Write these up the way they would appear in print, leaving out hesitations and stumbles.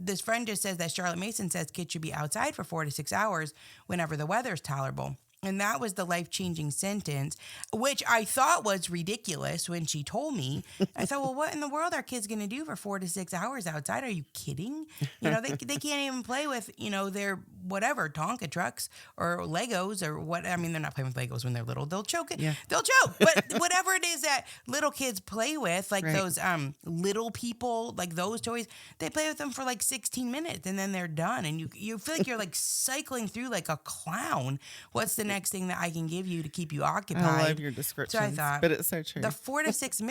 this friend just says that Charlotte Mason says kids should be outside for 4 to 6 hours whenever the weather is tolerable. And that was the life-changing sentence, which I thought was ridiculous when she told me. I thought, well, what in the world are kids going to do for 4 to 6 hours outside? Are you kidding? They can't even play with, their whatever, Tonka trucks or Legos or what. I mean, they're not playing with Legos when they're little. They'll choke it. Yeah. They'll choke. But whatever it is that little kids play with, like those little people, like those toys, they play with them for like 16 minutes and then they're done. And you feel like you're like cycling through like a clown. What's the next thing that I can give you to keep you occupied? I love your description. So I thought, but it's so true. The 4 to 6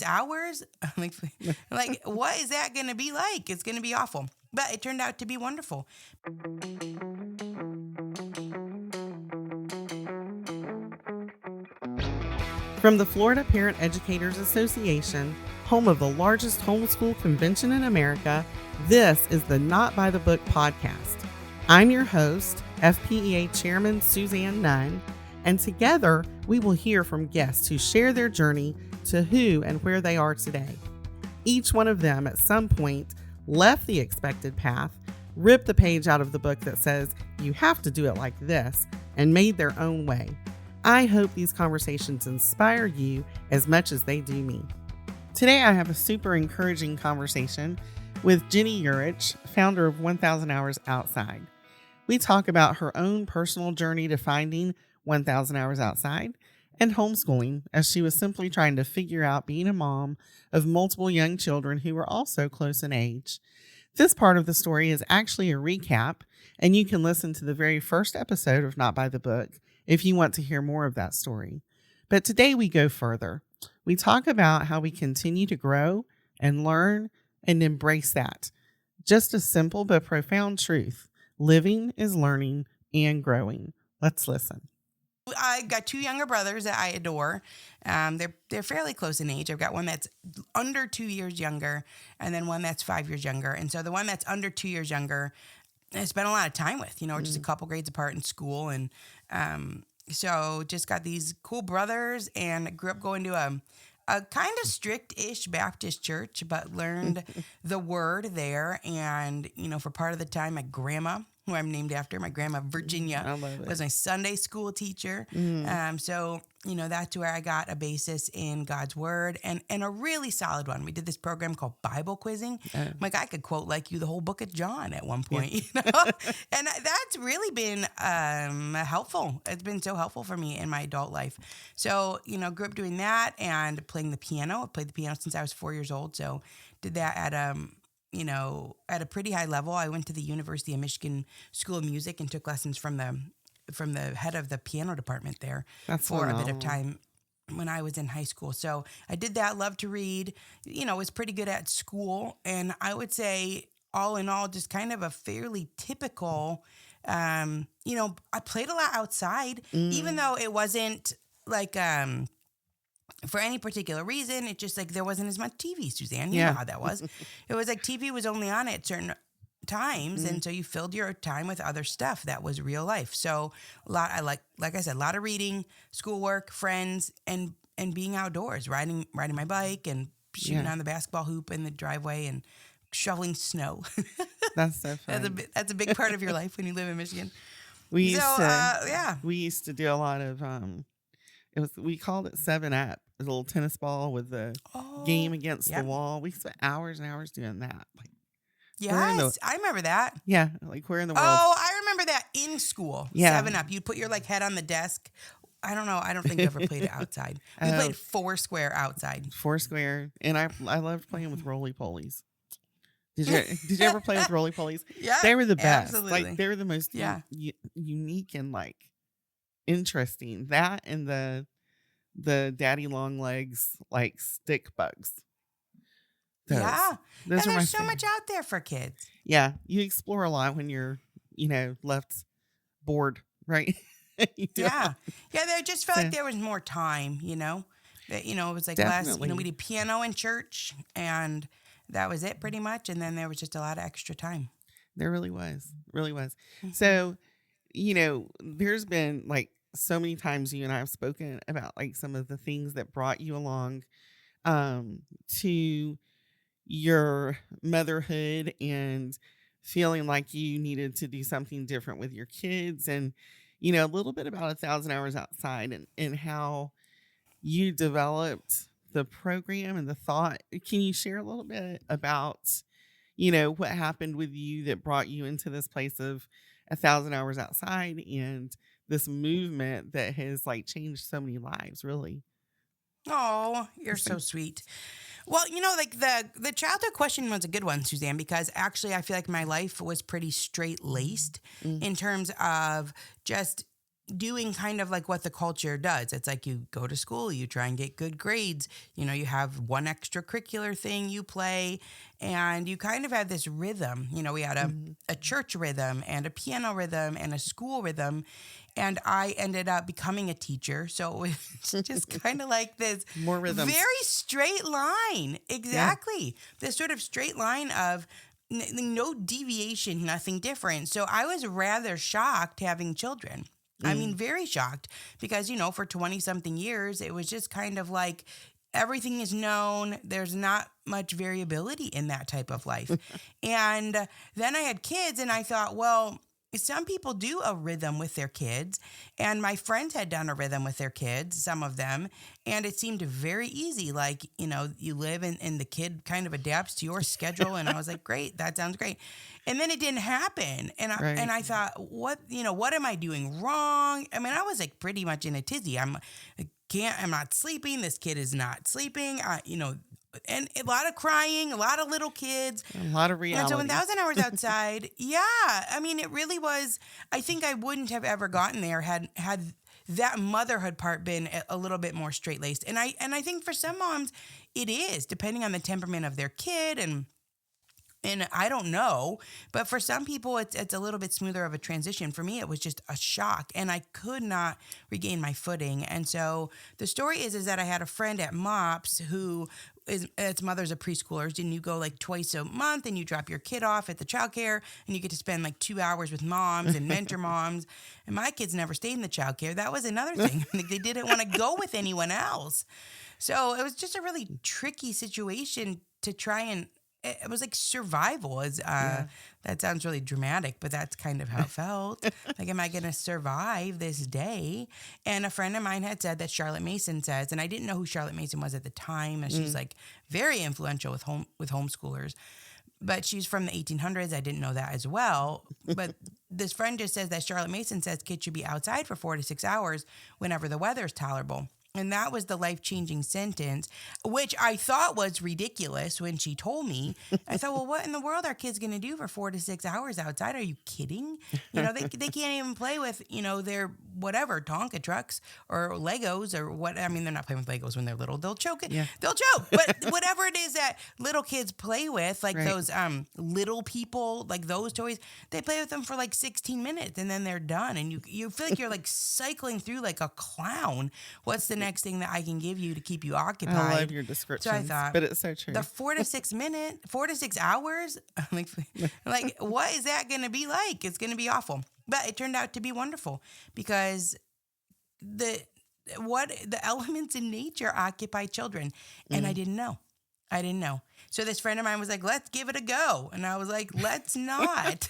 hours, like what is that going to be like? It's going to be awful. But it turned out to be wonderful. From the Florida Parent Educators Association, home of the largest homeschool convention in America, this is the Not by the Book podcast. I'm your host, FPEA Chairman Suzanne Nunn, and together we will hear from guests who share their journey to who and where they are today. Each one of them at some point left the expected path, ripped the page out of the book that says you have to do it like this, and made their own way. I hope these conversations inspire you as much as they do me. Today I have a super encouraging conversation with Ginny Yurich, founder of 1,000 Hours Outside. We talk about her own personal journey to finding 1,000 hours outside and homeschooling, as she was simply trying to figure out being a mom of multiple young children who were also close in age. This part of the story is actually a recap, and you can listen to the very first episode of Not by the Book if you want to hear more of that story. But today we go further. We talk about how we continue to grow and learn and embrace that. Just a simple but profound truth. Living is learning and growing. Let's listen. I got 2 younger brothers that I adore. They're fairly close in age. I've got one that's under 2 years younger, and then one that's 5 years younger. And so the one that's under 2 years younger, I spent a lot of time with. We're just a couple grades apart in school, and so just got these cool brothers, and grew up going to a kind of strict-ish Baptist church, but learned the word there. And, for part of the time, my grandma, who I'm named after, my grandma Virginia, was my Sunday school teacher. So, that's where I got a basis in God's word and a really solid one. We did this program called Bible quizzing. Like I could quote like you the whole book of John at one point, and that's really been helpful. It's been so helpful for me in my adult life. So, grew up doing that and playing the piano. I played the piano since I was 4 years old. So did that at a pretty high level. I went to the University of Michigan School of Music and took lessons from the head of the piano department there for a bit of time when I was in high school. So I did that, loved to read, was pretty good at school. And I would say all in all, just kind of a fairly typical, I played a lot outside, even though it wasn't like, for any particular reason. It's just like there wasn't as much TV, Suzanne. You know how that was. It was like TV was only on at certain times, and so you filled your time with other stuff that was real life. So like I said, a lot of reading, schoolwork, friends, and being outdoors, riding my bike and shooting on the basketball hoop in the driveway and shoveling snow. That's so fun. That's a big part of your life when you live in Michigan. We used to do a lot of we called it 7-Up, a little tennis ball with the game against the wall. We spent hours and hours doing that. Yes, I remember that. Yeah, like where in the world? Oh, I remember that in school. Yeah. 7-Up. You'd put your head on the desk. I don't know. I don't think you ever played it outside. We played Foursquare outside. Foursquare, and I loved playing with roly-polies. Did you ever play with roly-polies? Yeah, they were the best. Absolutely. Like they were the most unique and interesting. That and the daddy long legs stick bugs. Those and there's so much out there for kids. Yeah, you explore a lot when you're left bored, right? There just felt like there was more time. That it was like Definitely. less. We did piano in church, and that was it pretty much. And then there was just a lot of extra time. There really was. Mm-hmm. So, there's been so many times you and I have spoken about some of the things that brought you along to your motherhood and feeling like you needed to do something different with your kids, and a little bit about 1,000 hours outside, and how you developed the program and the thought. Can you share a little bit about what happened with you that brought you into this place of 1,000 hours outside and this movement that has like changed so many lives, really? Oh, you're so sweet. Well, like the childhood question was a good one, Suzanne, because actually I feel like my life was pretty straight laced in terms of just doing kind of like what the culture does. It's like you go to school, you try and get good grades, you have one extracurricular thing you play, and you kind of have this rhythm. We had a church rhythm and a piano rhythm and a school rhythm. And I ended up becoming a teacher. So it was just kind of like this More rhythms. very straight line. Exactly. Yeah. This sort of straight line of no deviation, nothing different. So I was rather shocked having children. I mean, very shocked because, for 20 something years, it was just kind of like everything is known. There's not much variability in that type of life. And then I had kids and I thought, well, some people do a rhythm with their kids, and my friends had done a rhythm with their kids, some of them, and it seemed very easy. Like, you live and the kid kind of adapts to your schedule. And I was like, great, that sounds great. And then it didn't happen. And I thought, what am I doing wrong? I mean, I was like pretty much in a tizzy. I'm not sleeping. This kid is not sleeping. And a lot of crying, a lot of little kids. A lot of reality. And so 1,000 hours outside, yeah. I mean, it really was, I think I wouldn't have ever gotten there had that motherhood part been a little bit more straight-laced. And I think for some moms, it is, depending on the temperament of their kid and I don't know, but for some people, it's a little bit smoother of a transition. For me, it was just a shock, and I could not regain my footing. And so the story is that I had a friend at MOPS who its mother's a preschoolers, and you go like twice a month, and you drop your kid off at the childcare, and you get to spend like 2 hours with moms and mentor moms. And my kids never stayed in the childcare. That was another thing. They didn't want to go with anyone else. So it was just a really tricky situation to try and. It was like survival. That sounds really dramatic, but that's kind of how it felt. Like, am I going to survive this day? And a friend of mine had said that Charlotte Mason says, and I didn't know who Charlotte Mason was at the time, and she's like very influential with homeschoolers, but she's from the 1800s. I didn't know that as well. But this friend just says that Charlotte Mason says kids should be outside for 4 to 6 hours whenever the weather is tolerable. And that was the life-changing sentence, which I thought was ridiculous when she told me. I thought, well, what in the world are kids going to do for 4 to 6 hours outside? Are you kidding? They can't even play with, their whatever, Tonka trucks or Legos or what. I mean, they're not playing with Legos when they're little. They'll choke it. Yeah. They'll choke. But whatever it is that little kids play with, like those little people, like those toys, they play with them for like 16 minutes and then they're done. And you feel like you're like cycling through like a clown. What's the next thing that I can give you to keep you occupied? I love your description. So I thought, but it's so true. The 4 to 6 hours, like what is that going to be like? It's going to be awful. But it turned out to be wonderful because the elements in nature occupy children, and I didn't know. So this friend of mine was like, let's give it a go. And I was like, let's not.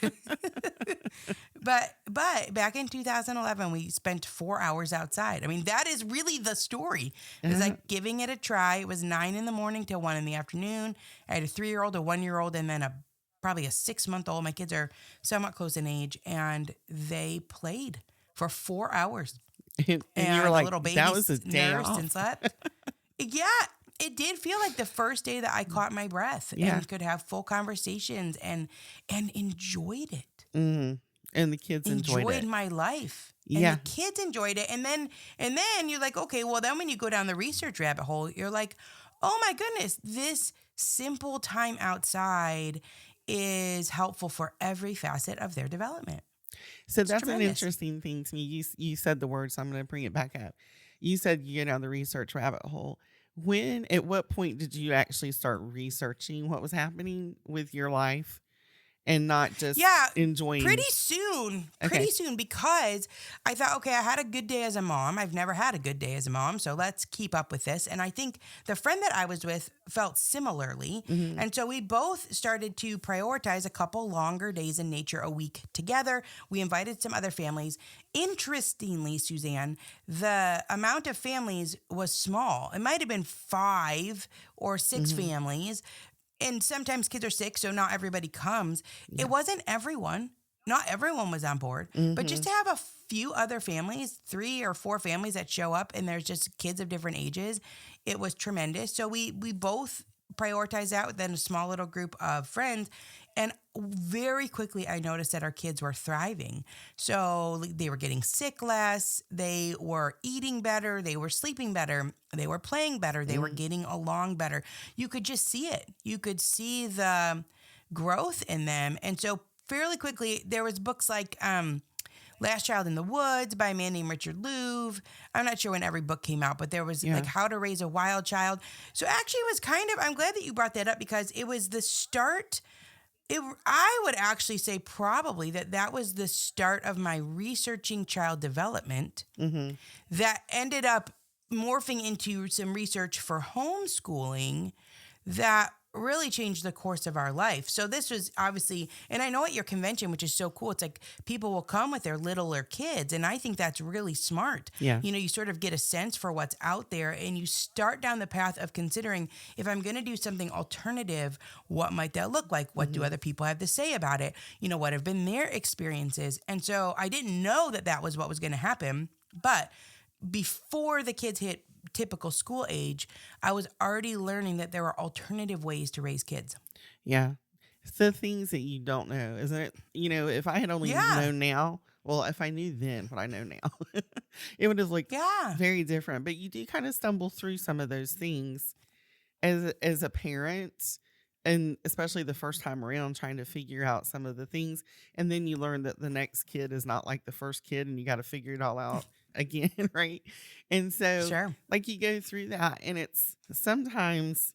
But back in 2011, we spent 4 hours outside. I mean, that is really the story. It was like giving it a try. It was 9 a.m. till 1 p.m. I had a 3-year-old, a 1-year-old, and then probably a 6-month-old. My kids are somewhat close in age, and they played for 4 hours. And you were like, little baby that was a day off. And slept. Yeah. It did feel like the first day that I caught my breath and could have full conversations and enjoyed it. Mm-hmm. And the kids enjoyed my life. And the kids enjoyed it. And then you're like, okay, well, then when you go down the research rabbit hole, you're like, oh my goodness, this simple time outside is helpful for every facet of their development. So that's tremendous. An interesting thing to me. You said the word, so I'm going to bring it back up. You said you get down the research rabbit hole. At what point did you actually start researching what was happening with your life and not just Yeah, enjoying. pretty soon, Okay. because I thought, okay, I had a good day as a mom. I've never had a good day as a mom, so let's keep up with this. And I think the friend that I was with felt similarly. Mm-hmm. And so we both started to prioritize a couple longer days in nature a week together. We invited some other families. Interestingly, Suzanne, the amount of families was small. It might have been 5 or 6 Mm-hmm. families, and sometimes kids are sick, so not everybody comes. Yeah. It wasn't everyone. Not everyone was on board, but Mm-hmm. just to have a few other families, 3 or 4 families that show up, and there's just kids of different ages, it was tremendous. So we both prioritized that within a small little group of friends, and very quickly I noticed that our kids were thriving. So they were getting sick less, they were eating better, they were sleeping better, they were playing better, they were getting along better. You could just see it. You could see the growth in them. And so fairly quickly there was books like Last Child in the Woods by a man named Richard Louv. I'm not sure when every book came out, but there was like How to Raise a Wild Child. So actually it was kind of, I'm glad that you brought that up, because it was the start. I would actually say probably that was the start of my researching child development Mm-hmm. that ended up morphing into some research for homeschooling that really changed the course of our life. So this was obviously, and I know at your convention, which is so cool, it's like people will come with their littler kids, and I think that's really smart. Yeah. You know, you sort of get a sense for what's out there, and you start down the path of considering, if I'm going to do something alternative, what might that look like? What do other people have to say about it? You know, what have been their experiences? And so I didn't know that that was what was going to happen, but before the kids hit typical school age, I was already learning that there are alternative ways to raise kids. Yeah. It's the things that you don't know, isn't it? If I had only Yeah. known now, well, if I knew then what I know now, it would have looked Yeah. very different. But you do kind of stumble through some of those things as a parent, and especially the first time around trying to figure out some of the things. And then you learn that the next kid is not like the first kid, and you got to figure it all out again, right? And so Sure. like you go through that, and it's sometimes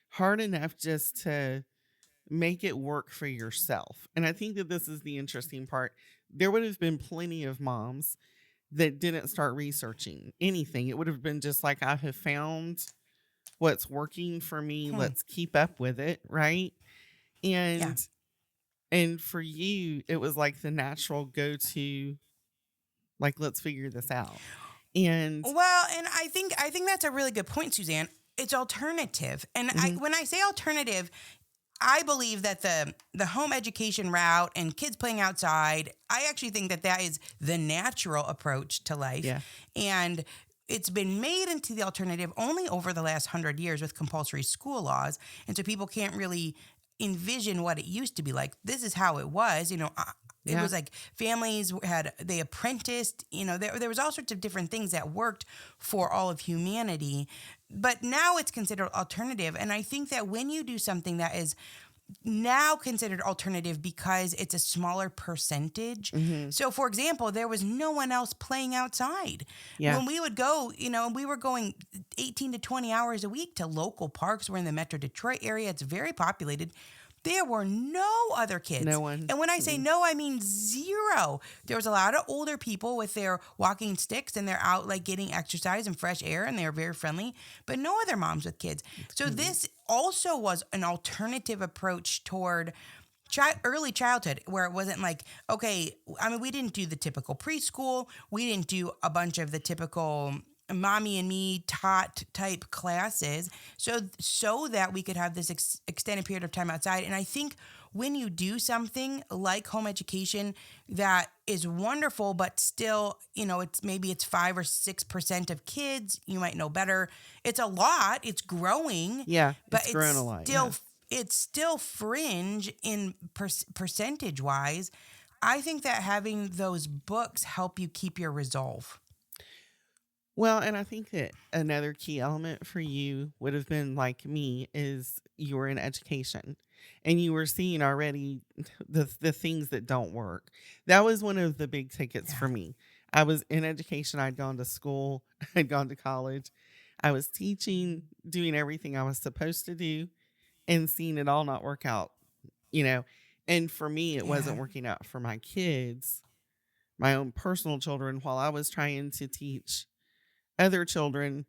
hard enough just to make it work for yourself. And I think that this is the interesting part. There would have been plenty of moms that didn't start researching anything. It would have been just like, I have found what's working for me. Let's keep up with it, right? And and for you, it was like the natural go-to, like, let's figure this out. And Well, and I think that's a really good point, Suzanne. It's alternative. And when I say alternative, I believe that the home education route and kids playing outside, I actually think that is the natural approach to life. Yeah. And it's been made into the alternative only over the last 100 years with compulsory school laws. And so people can't really envision what it used to be like. This is how it was, It was like families they apprenticed, there was all sorts of different things that worked for all of humanity. But now it's considered alternative. And I think that when you do something that is now considered alternative because it's a smaller percentage. So, for example, there was no one else playing outside. Yeah. When we would go, we were going 18 to 20 hours a week to local parks. We're in the Metro Detroit area. It's very populated. There were no other kids. No one. And when I say no, I mean zero. There was a lot of older people with their walking sticks, and they're out like getting exercise and fresh air, and they're very friendly, but no other moms with kids. So this also was an alternative approach toward early childhood, where it wasn't like, okay, we didn't do the typical preschool. We didn't do a bunch of the typical mommy and me taught type classes, so that we could have this extended period of time outside. And I think when you do something like home education that is wonderful, but still, it's 5 or 6% of kids, you might know better. It's a lot. It's growing. Yeah, but it's grown a lot. It's still fringe in percentage wise. I think that having those books help you keep your resolve. Well, and I think that another key element for you would have been, like me, is you were in education and you were seeing already the things that don't work. That was one of the big tickets for me. I was in education. I'd gone to school. I'd gone to college. I was teaching, doing everything I was supposed to do, and seeing it all not work out, And for me, it wasn't Yeah. working out for my kids, my own personal children, while I was trying to teach other children.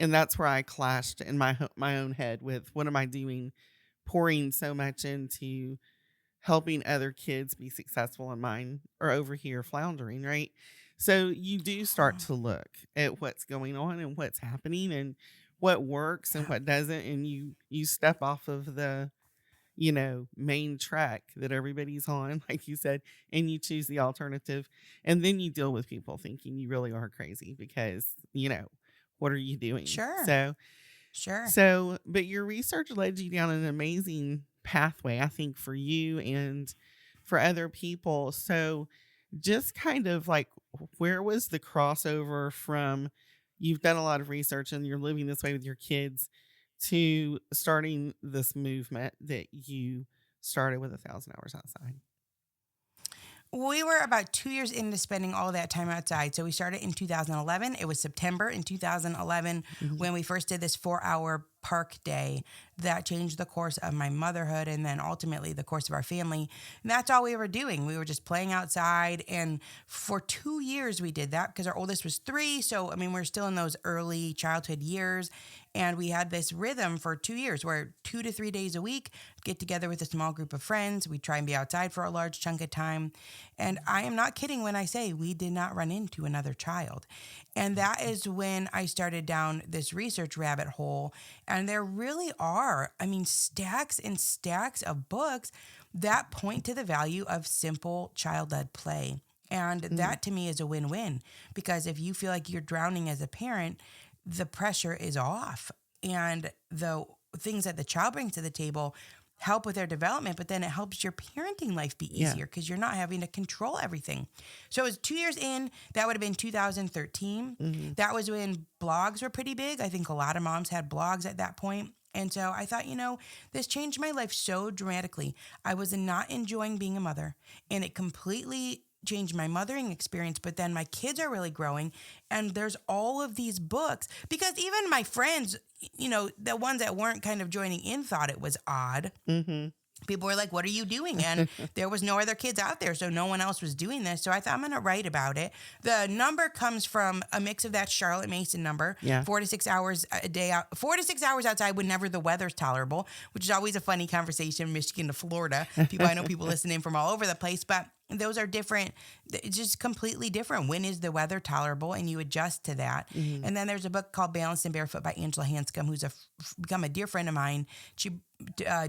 And that's where I clashed in my own head with, what am I doing, pouring so much into helping other kids be successful, and mine are over here floundering, right? So you do start to look at what's going on and what's happening and what works and Yeah. what doesn't, and you step off of the main track that everybody's on, like you said, and you choose the alternative. And then you deal with people thinking you really are crazy because, what are you doing? Sure. So, Sure. but your research led you down an amazing pathway, I think, for you and for other people. So, just kind of like, where was the crossover from you've done a lot of research and you're living this way with your kids to starting this movement that you started with 1,000 hours outside? We were about 2 years into spending all that time outside. So we started in 2011. It was September in 2011 when we first did this 4-hour park day that changed the course of my motherhood and then ultimately the course of our family. And that's all we were doing. We were just playing outside. And for 2 years we did that because our oldest was 3. So, I mean, we're still in those early childhood years. And we had this rhythm for 2 years where 2 to 3 days a week, get together with a small group of friends. We try and be outside for a large chunk of time. And I am not kidding when I say we did not run into another child. And that is when I started down this research rabbit hole. And there really are, I mean, stacks and stacks of books that point to the value of simple child-led play. And that to me is a win-win because if you feel like you're drowning as a parent, the pressure is off and the things that the child brings to the table help with their development, but then it helps your parenting life be easier because you're not having to control everything. So it was 2 years in, that would have been 2013. That was when blogs were pretty big. I think a lot of moms had blogs at that point. And so I thought, this changed my life so dramatically. I was not enjoying being a mother, and it completely changed my mothering experience, but then my kids are really growing and there's all of these books because even my friends, the ones that weren't kind of joining in thought it was odd. People were like, what are you doing? And there was no other kids out there, so no one else was doing this. So I thought I'm going to write about it. The number comes from a mix of that Charlotte Mason number, 4 to 6 hours a day out, 4 to 6 hours outside whenever the weather's tolerable, which is always a funny conversation, Michigan to Florida. I know people listening from all over the place, but those are different. It's just completely different. When is the weather tolerable? And you adjust to that. And then there's a book called Balanced and Barefoot by Angela Hanscom, who's become a dear friend of mine. She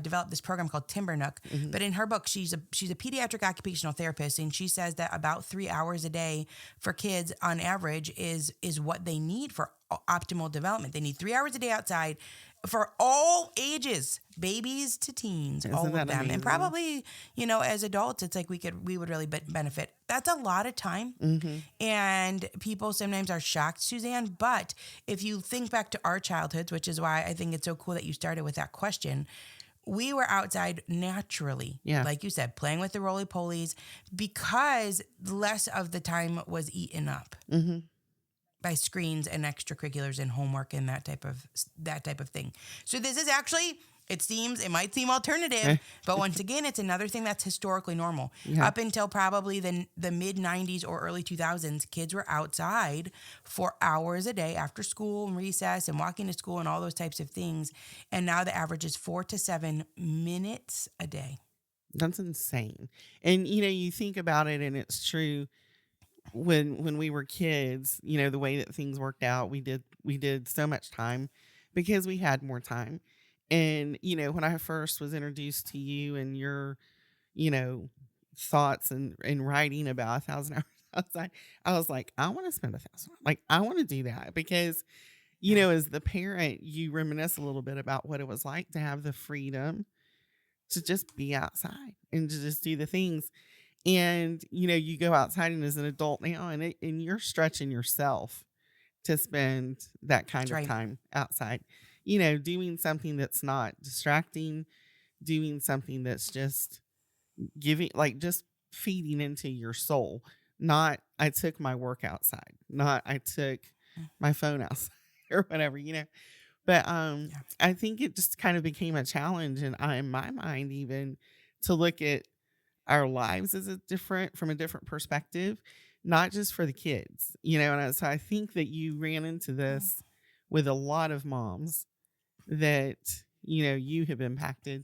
developed this program called Timber Nook. But in her book, she's a pediatric occupational therapist, and she says that about 3 hours a day for kids on average is what they need for optimal development. They need 3 hours a day outside for all ages, babies to teens, all of them. Amazing? And probably, as adults, it's like we would really benefit. That's a lot of time. And people sometimes are shocked, Suzanne. But if you think back to our childhoods, which is why I think it's so cool that you started with that question, we were outside naturally, like you said, playing with the roly-polies because less of the time was eaten up by screens and extracurriculars and homework and that type of thing. So this is actually, it might seem alternative, but once again, it's another thing that's historically normal. Up until probably the mid 90s or early 2000s, kids were outside for hours a day after school and recess and walking to school and all those types of things. And now the average is 4 to 7 minutes a day. That's insane. And, you think about it and it's true. When we were kids, the way that things worked out, we did so much time because we had more time. And, when I first was introduced to you and your, thoughts and writing about 1,000 hours outside, I was like, I want to spend 1,000. Like, I want to do that because, as the parent, you reminisce a little bit about what it was like to have the freedom to just be outside and to just do the things. And, you go outside and as an adult now and you're stretching yourself to spend that kind of time outside, doing something that's not distracting, doing something that's just giving, like just feeding into your soul. Not, I took my work outside, not I took my phone outside or whatever, But I think it just kind of became a challenge in my mind even to look at our lives as a different from a different perspective, not just for the kids, so I think that you ran into this with a lot of moms that, you have impacted.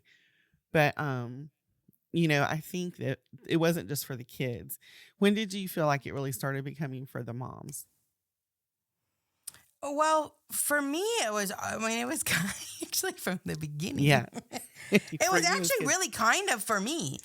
But, I think that it wasn't just for the kids. When did you feel like it really started becoming for the moms? Well, for me, it was actually from the beginning. Yeah. It For was you as actually kids. really kind of for me.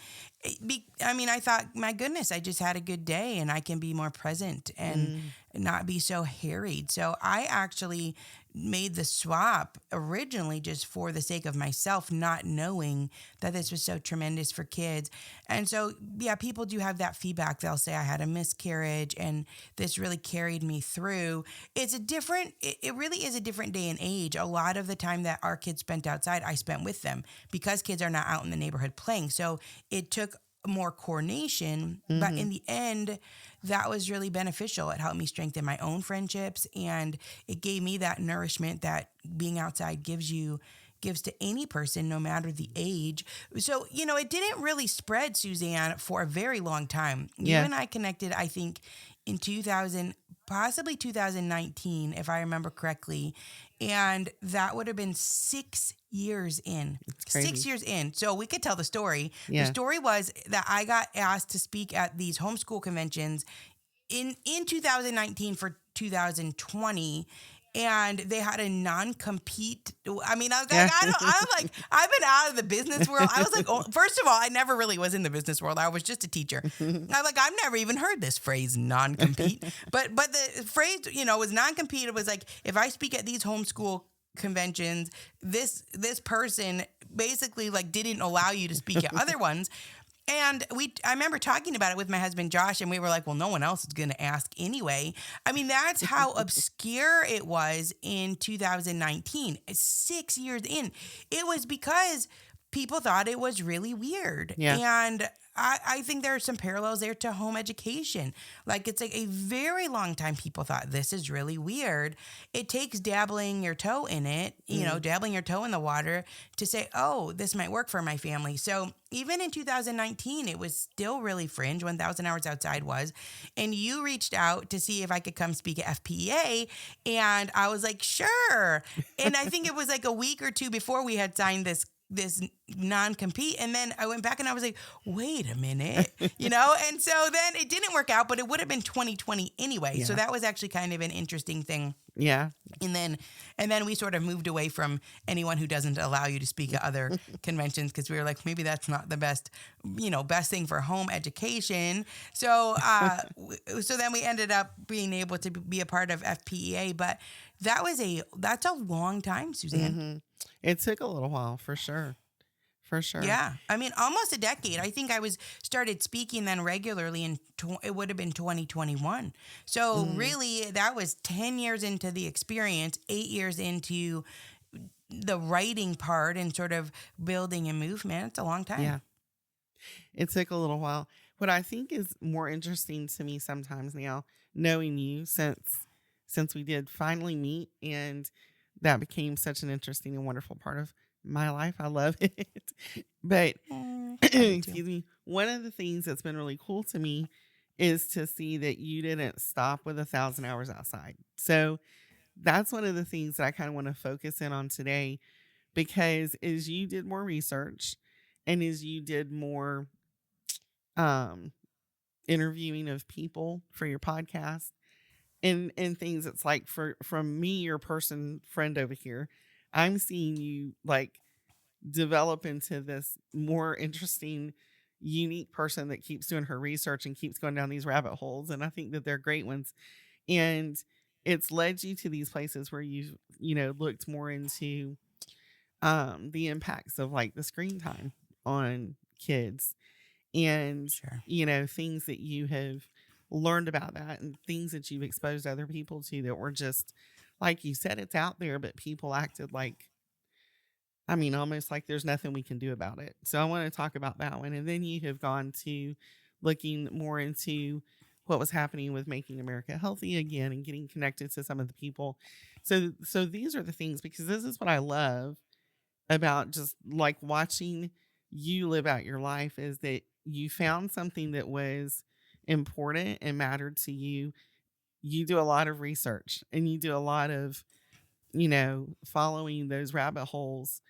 I thought, my goodness, I just had a good day and I can be more present and Mm, not be so harried. So I actually made the swap originally just for the sake of myself, not knowing that this was so tremendous for kids. And so, yeah, people do have that feedback. They'll say, I had a miscarriage and this really carried me through. It really is a different day and age. A lot of the time that our kids spent outside, I spent with them because kids are not out in the neighborhood playing. So it took more coordination, but mm-hmm. in the end, that was really beneficial. It helped me strengthen my own friendships and it gave me that nourishment that being outside gives to any person, no matter the age. So, it didn't really spread, Suzanne, for a very long time. You Yeah. and I connected, I think, in 2000, possibly 2019, if I remember correctly. And that would have been 6 years in. It's Six crazy. years in. So we could tell the story. The Yeah. story was that I got asked to speak at these homeschool conventions in 2019 for 2020, and they had a non-compete. I was like, Yeah. I'm like, I've been out of the business world. I was like, oh, first of all, I never really was in the business world. I was just a teacher. I'm like, I've never even heard this phrase non-compete. But the phrase, was non-compete. It was like, if I speak at these homeschool conventions, this person basically like didn't allow you to speak at other ones. And I remember talking about it with my husband Josh, and we were like, well, no one else is going to ask anyway. That's how obscure it was in 2019. 6 years in. It was because people thought it was really weird. Yeah. And I think there are some parallels there to home education. Like, it's like a very long time people thought this is really weird. It takes dabbling your toe in it, dabbling your toe in the water to say, oh, this might work for my family. So even in 2019, it was still really fringe. 1,000 Hours Outside was. And you reached out to see if I could come speak at FPEA. And I was like, sure. And I think it was like a week or two before we had signed this non-compete. And then I went back and I was like, wait a minute, And so then it didn't work out, but it would have been 2020 anyway. Yeah. So that was actually kind of an interesting thing. Yeah. And then we sort of moved away from anyone who doesn't allow you to speak at other conventions because we were like, maybe that's not the best thing for home education. So so then we ended up being able to be a part of FPEA, but that's a long time, Suzanne. Mm-hmm. It took a little while, for sure. For sure. Yeah. Almost a decade. I think I started speaking then regularly it would have been 2021. So really that was 10 years into the experience, 8 years into the writing part and sort of building a movement. It's a long time. Yeah. It took a little while. What I think is more interesting to me sometimes now, knowing you since we did finally meet, and that became such an interesting and wonderful part of my life. I love it. But excuse me, one of the things that's been really cool to me is to see that you didn't stop with 1,000 Hours Outside. So that's one of the things that I kind of want to focus in on today, because as you did more research and as you did more interviewing of people for your podcast and things, it's like from me, your friend over here, I'm seeing you like develop into this more interesting, unique person that keeps doing her research and keeps going down these rabbit holes. And I think that they're great ones. And it's led you to these places where you've, looked more into the impacts of like the screen time on kids and, Sure. Things that you have learned about that and things that you've exposed other people to that were just, like you said, it's out there, but people acted like, almost like there's nothing we can do about it. So I want to talk about that one. And then you have gone to looking more into what was happening with Making America Healthy Again and getting connected to some of the people. So these are the things, because this is what I love about just like watching you live out your life, is that you found something that was important and mattered to you. You do a lot of research and you do a lot of, following those rabbit holes,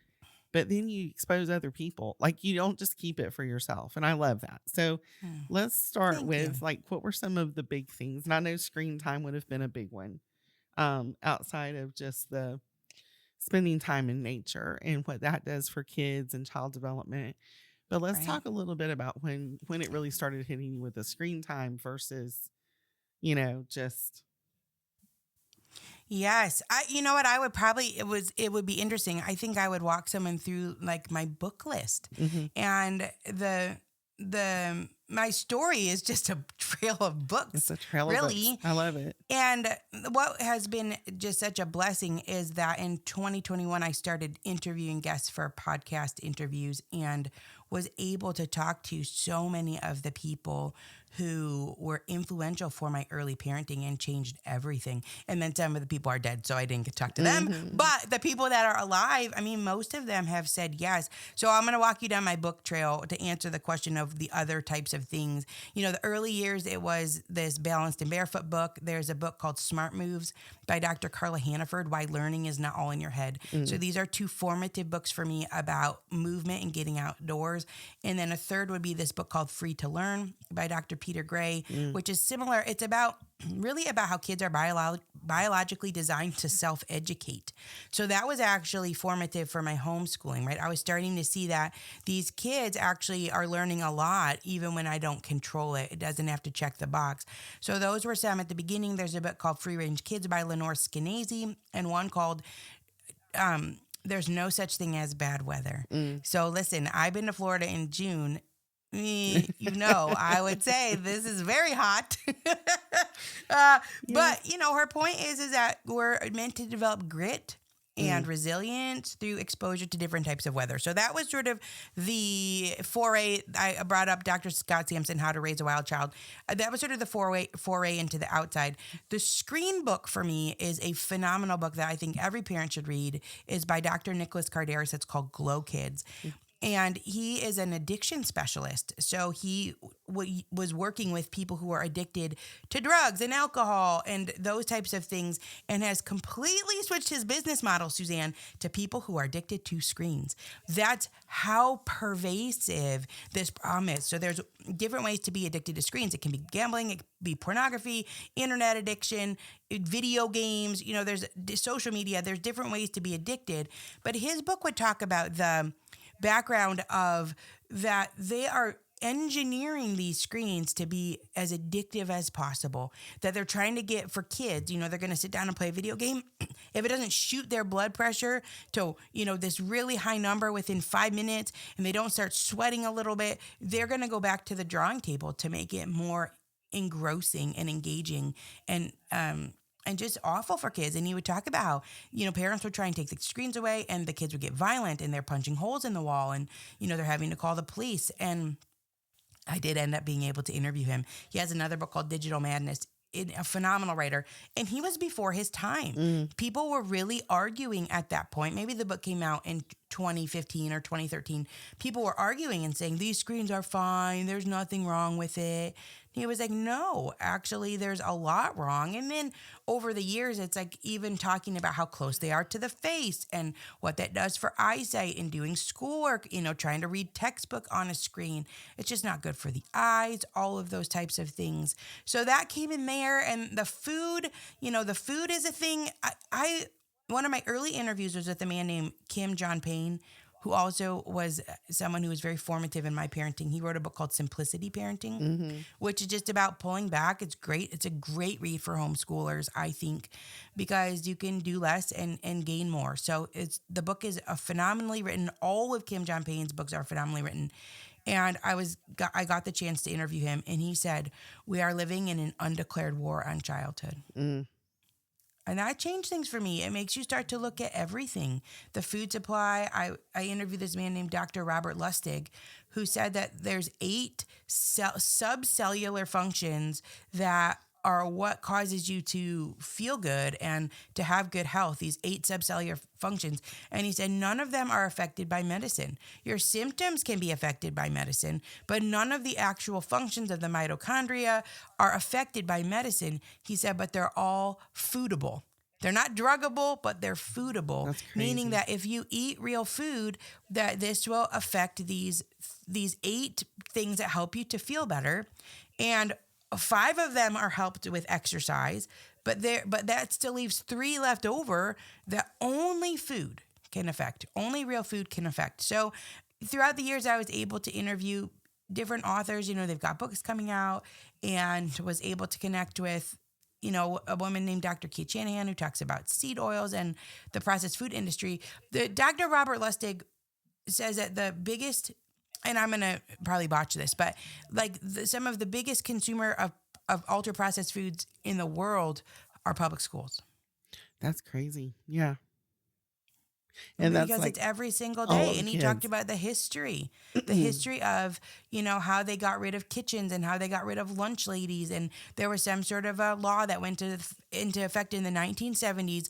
but then you expose other people. Like, you don't just keep it for yourself. And I love that. So let's start Thank with you. like, what were some of the big things? And I know screen time would have been a big one, outside of just the spending time in nature and what that does for kids and child development. But let's Right. talk a little bit about when it really started hitting you with the screen time versus, just. Yes. You know what, I would probably, it would be interesting. I think I would walk someone through like my book list, Mm-hmm. and my story is just a trail of books, It's a trail of books. really. I love it. And what has been just such a blessing is that in 2021, I started interviewing guests for podcast interviews and was able to talk to so many of the people who were influential for my early parenting and changed everything. And then some of the people are dead, so I didn't get to talk to them. Mm-hmm. But the people that are alive, I mean, most of them have said yes. So I'm going to walk you down my book trail to answer the question of the other types of things. The early years, it was this Balanced and Barefoot book. There's a book called Smart Moves by Dr. Carla Hannaford, Why Learning is Not All in Your Head. So these are two formative books for me about movement and getting outdoors. And then a third would be this book called Free to Learn by Dr. Peter Gray, which is similar. It's really about how kids are biologically designed to self-educate. So that was actually formative for my homeschooling, right? I was starting to see that these kids actually are learning a lot, even when I don't control it. It doesn't have to check the box. So those were some at the beginning. There's a book called Free Range Kids by Lenore Skenazy, and one called There's No Such Thing as Bad Weather. So listen, I've been to Florida in June. I would say this is very hot. But, her point is that we're meant to develop grit and resilience through exposure to different types of weather. So that was sort of the foray. I brought up Dr. Scott Sampson, How to Raise a Wild Child. That was sort of the foray into the outside. The screen book for me is a phenomenal book that I think every parent should read. Is by Dr. Nicholas Kardaris. It's called Glow Kids. And he is an addiction specialist. So he was working with people who are addicted to drugs and alcohol and those types of things, and has completely switched his business model, Suzanne, to people who are addicted to screens. That's how pervasive this problem is. So there's different ways to be addicted to screens. It can be gambling, it can be pornography, internet addiction, video games, there's social media. There's different ways to be addicted. But his book would talk about the background of that they are engineering these screens to be as addictive as possible, that they're trying to get for kids. They're going to sit down and play a video game. If it doesn't shoot their blood pressure to, this really high number within 5 minutes, and they don't start sweating a little bit, they're going to go back to the drawing table to make it more engrossing and engaging and just awful for kids. And he would talk about how, parents would try and take the screens away, and the kids would get violent, and they're punching holes in the wall, and, they're having to call the police. And I did end up being able to interview him. He has another book called Digital Madness. A phenomenal writer. And he was before his time. People were really arguing at that point. Maybe the book came out in 2015 or 2013. People were arguing and saying, these screens are fine. There's nothing wrong with it. He was like, no, actually, there's a lot wrong. And then over the years, it's like even talking about how close they are to the face and what that does for eyesight and doing schoolwork, trying to read textbook on a screen. It's just not good for the eyes, all of those types of things. So that came in there. And the food, the food is a thing. One of my early interviews was with a man named Kim John Payne, who also was someone who was very formative in my parenting. He wrote a book called Simplicity Parenting, which is just about pulling back. It's great. It's a great read for homeschoolers, I think, because you can do less and gain more. So the book is phenomenally written. All of Kim John Payne's books are phenomenally written. And I got the chance to interview him, and he said, we are living in an undeclared war on childhood. And that changed things for me. It makes you start to look at everything. The food supply. I interviewed this man named Dr. Robert Lustig, who said that there's 8 subcellular functions that are what causes you to feel good and to have good health, these 8 subcellular functions. And he said none of them are affected by medicine. Your symptoms can be affected by medicine, but none of the actual functions of the mitochondria are affected by medicine. He said, but they're all foodable. They're not druggable, but they're foodable, That's crazy. meaning that if you eat real food, that this will affect these 8 things that help you to feel better. And 5 of them are helped with exercise, but that still leaves 3 left over that only food can affect. Only real food can affect. So throughout the years, I was able to interview different authors. They've got books coming out, and was able to connect with, a woman named Dr. Kate Shanahan who talks about seed oils and the processed food industry. Dr. Robert Lustig says that the biggest, and I'm going to probably botch this, but some of the biggest consumer of ultra processed foods in the world are public schools. That's crazy. Yeah. And that's because like it's every single all day. the And he kids. talked about the history of, how they got rid of kitchens and how they got rid of lunch ladies. And there was some sort of a law that went into effect in the 1970s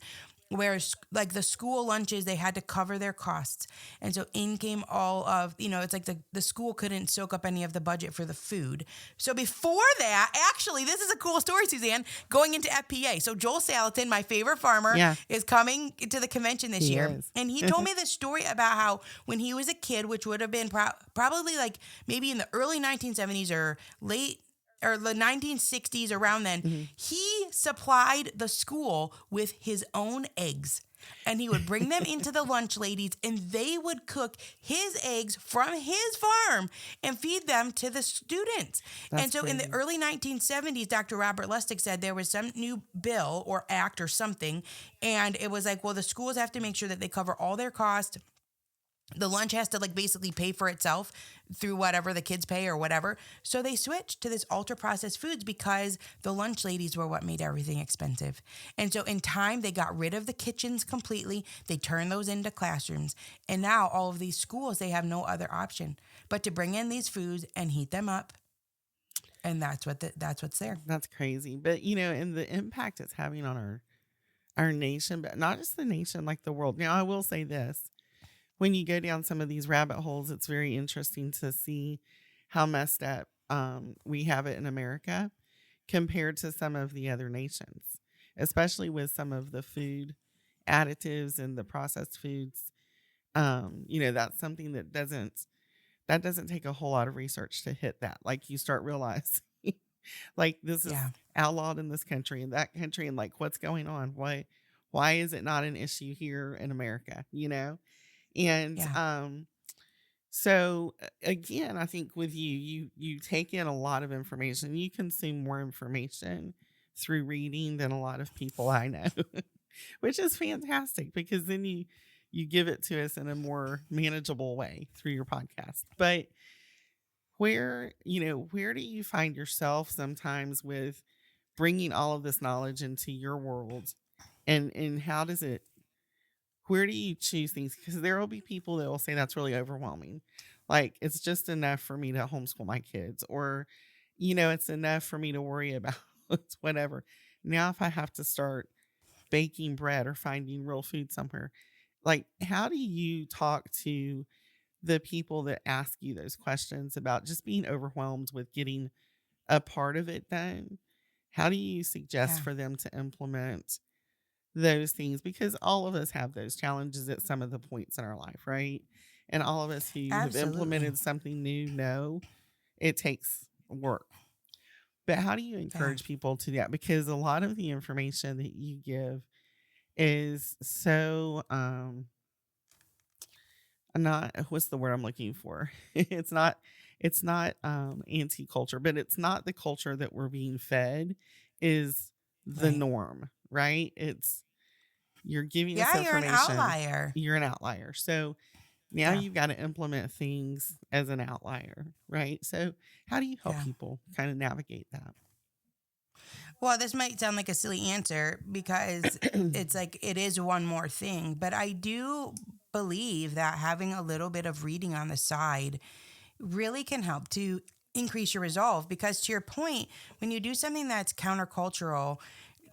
where the school lunches, they had to cover their costs. And so in came all of, it's like the school couldn't soak up any of the budget for the food. So before that, actually, this is a cool story, Suzanne, going into FPEA. So Joel Salatin, my favorite farmer, is coming to the convention this year. Is. And he told me this story about how when he was a kid, which would have been probably maybe in the early 1970s or the 1960s, around then, he supplied the school with his own eggs. And he would bring them into the lunch ladies, and they would cook his eggs from his farm and feed them to the students. That's and so crazy. in the early 1970s, Dr. Robert Lustig said there was some new bill or act or something, and it was like, well, the schools have to make sure that they cover all their costs. The lunch has to basically pay for itself through whatever the kids pay or whatever. So they switched to this ultra processed foods because the lunch ladies were what made everything expensive. And so in time, they got rid of the kitchens completely. They turned those into classrooms. And now all of these schools, they have no other option but to bring in these foods and heat them up. And that's what's there. That's crazy. But, and the impact it's having on our nation, but not just the nation, like the world. Now, I will say this. When you go down some of these rabbit holes, it's very interesting to see how messed up we have it in America compared to some of the other nations, especially with some of the food additives and the processed foods. That's something that doesn't take a whole lot of research to hit that. You start realizing this is outlawed in this country and that country, and what's going on? Why is it not an issue here in America? And so again, I think with you take in a lot of information. You consume more information through reading than a lot of people I know, which is fantastic because then you give it to us in a more manageable way through your podcast. But where do you find yourself sometimes with bringing all of this knowledge into your world, and how does it? Where do you choose things? Because there will be people that will say that's really overwhelming. It's just enough for me to homeschool my kids, or, it's enough for me to worry about whatever. Now, if I have to start baking bread or finding real food somewhere, how do you talk to the people that ask you those questions about just being overwhelmed with getting a part of it done? How do you suggest for them to implement those things? Because all of us have those challenges at some of the points in our life, right? And all of us who have implemented something new know it takes work. But how do you encourage people to do that? Because a lot of the information that you give is so not, what's the word I'm looking for? It's not anti-culture, but it's not the culture that we're being fed is the norm, right? You're giving us information. You're an outlier. You're an outlier. So now you've got to implement things as an outlier, right? So how do you help people kind of navigate that? Well, this might sound like a silly answer because it's it is one more thing, but I do believe that having a little bit of reading on the side really can help to increase your resolve, because to your point, when you do something that's countercultural,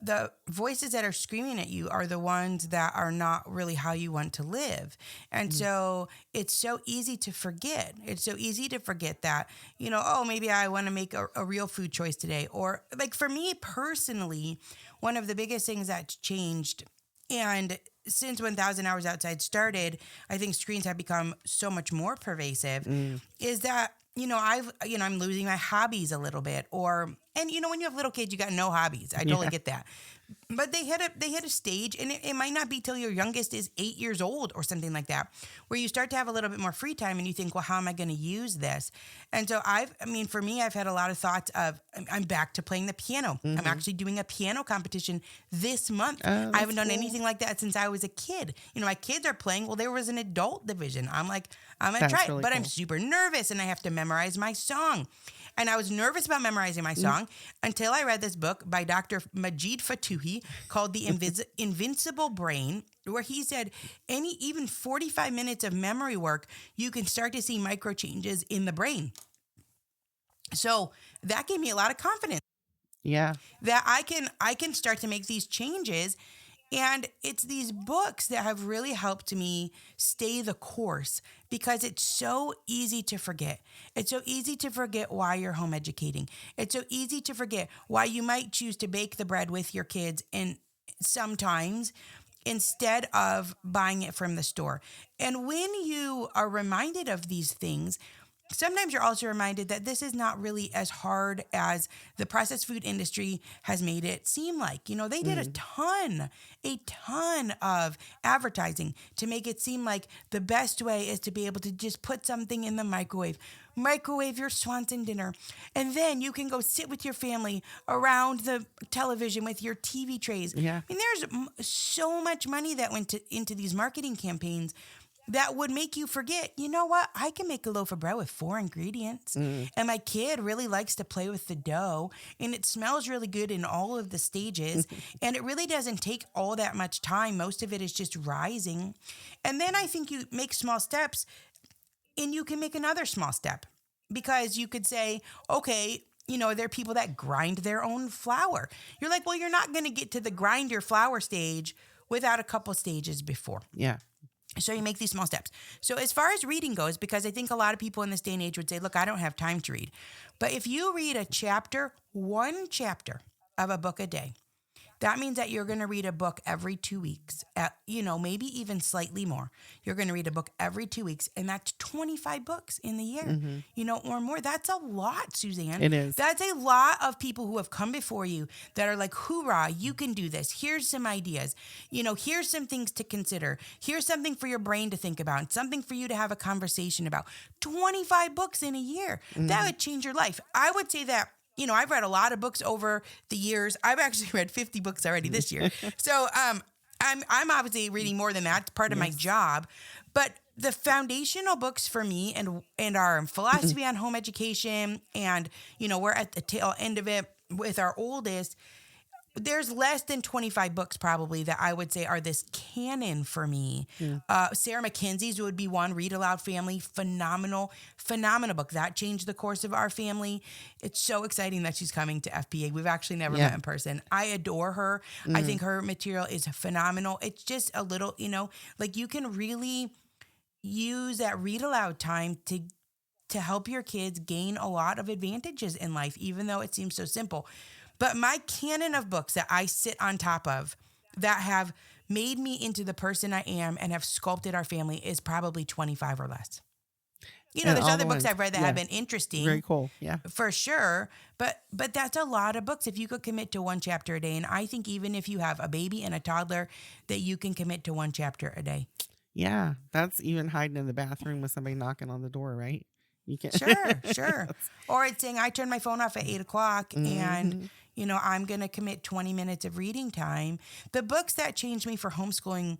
the voices that are screaming at you are the ones that are not really how you want to live. And so it's so easy to forget. It's so easy to forget that, oh, maybe I want to make a real food choice today. Or like for me personally, one of the biggest things that's changed, and since 1,000 Hours Outside started, I think screens have become so much more pervasive, is that, I'm losing my hobbies a little bit, and when you have little kids, you got no hobbies. I totally get that. But they hit a stage, and it might not be till your youngest is 8 years old or something like that, where you start to have a little bit more free time and you think, well, how am I going to use this? And so for me, I've had a lot of thoughts of, I'm back to playing the piano. I'm actually doing a piano competition this month. I haven't done anything like that since I was a kid. My kids are playing. Well, there was an adult division. I'm like, I'm going to try it, really, but cool. I'm super nervous and I have to memorize my song. And I was nervous about memorizing my song until I read this book by Dr. Majid Fatuhi called The Invincible Brain, where he said even 45 minutes of memory work, you can start to see micro changes in the brain. So that gave me a lot of confidence. Yeah. That I can start to make these changes. And it's these books that have really helped me stay the course, because it's so easy to forget. It's so easy to forget why you're home educating. It's so easy to forget why you might choose to bake the bread with your kids and sometimes instead of buying it from the store. And when you are reminded of these things, sometimes you're also reminded that this is not really as hard as the processed food industry has made it seem like. They did a ton of advertising to make it seem like the best way is to be able to just put something in the microwave your Swanson dinner, and then you can go sit with your family around the television with your TV trays. Yeah. There's so much money that went into these marketing campaigns that would make you forget, what? I can make a loaf of bread with 4 ingredients. And my kid really likes to play with the dough. And it smells really good in all of the stages. And it really doesn't take all that much time. Most of it is just rising. And then I think you make small steps, and you can make another small step. Because you could say, okay, there are people that grind their own flour. You're like, well, you're not going to get to the grind your flour stage without a couple stages before. Yeah. So you make these small steps. So as far as reading goes, because I think a lot of people in this day and age would say, look, I don't have time to read. But if you read one chapter of a book a day, that means that you're going to read a book every 2 weeks, maybe even slightly more. You're going to read a book every 2 weeks, and that's 25 books in the year, or more. That's a lot, Suzanne. It is. That's a lot of people who have come before you that are like, hoorah, you can do this. Here's some ideas. Here's some things to consider. Here's something for your brain to think about, something for you to have a conversation about. 25 books in a year. That would change your life. I would say that. I've read a lot of books over the years. I've actually read 50 books already this year. So I'm obviously reading more than that. It's part of my job. But the foundational books for me and our philosophy on home education, and, we're at the tail end of it with our oldest, there's less than 25 books probably that I would say are this canon for me. Sarah Mackenzie's would be one, Read Aloud Family, phenomenal book. That changed the course of our family. It's so exciting that she's coming to FPEA. We've actually never met in person. I adore her. I think her material is phenomenal. It's just a little, you can really use that read aloud time to help your kids gain a lot of advantages in life, even though it seems so simple. But my canon of books that I sit on top of that have made me into the person I am and have sculpted our family is probably 25 or less. There's other books I've read that have been interesting. Very cool. Yeah. For sure. But that's a lot of books if you could commit to one chapter a day. And I think even if you have a baby and a toddler, that you can commit to one chapter a day. Yeah. That's even hiding in the bathroom with somebody knocking on the door, right? You can. Sure. Or it's saying I turn my phone off at 8:00 and, I'm going to commit 20 minutes of reading time. The books that changed me for homeschooling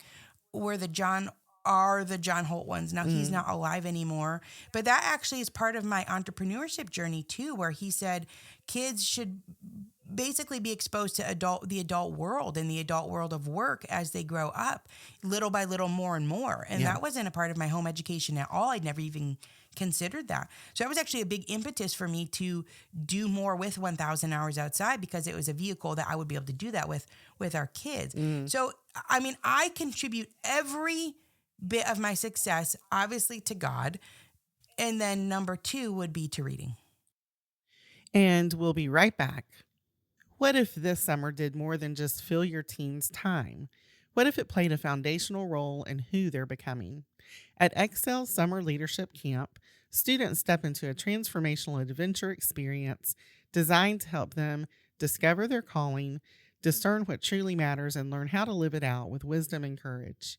were the John Holt ones. Now, he's not alive anymore, but that actually is part of my entrepreneurship journey too, where he said kids should basically be exposed to the adult world and the adult world of work as they grow up, little by little, more and more. And that wasn't a part of my home education at all. I'd never even considered that. So that was actually a big impetus for me to do more with 1,000 hours outside, because it was a vehicle that I would be able to do that with our kids. So, I mean, I contribute every bit of my success, obviously, to God. And then number 2 would be to reading. And we'll be right back. What if this summer did more than just fill your teens' time? What if it played a foundational role in who they're becoming? At Excel Summer Leadership Camp, students step into a transformational adventure experience designed to help them discover their calling, discern what truly matters, and learn how to live it out with wisdom and courage.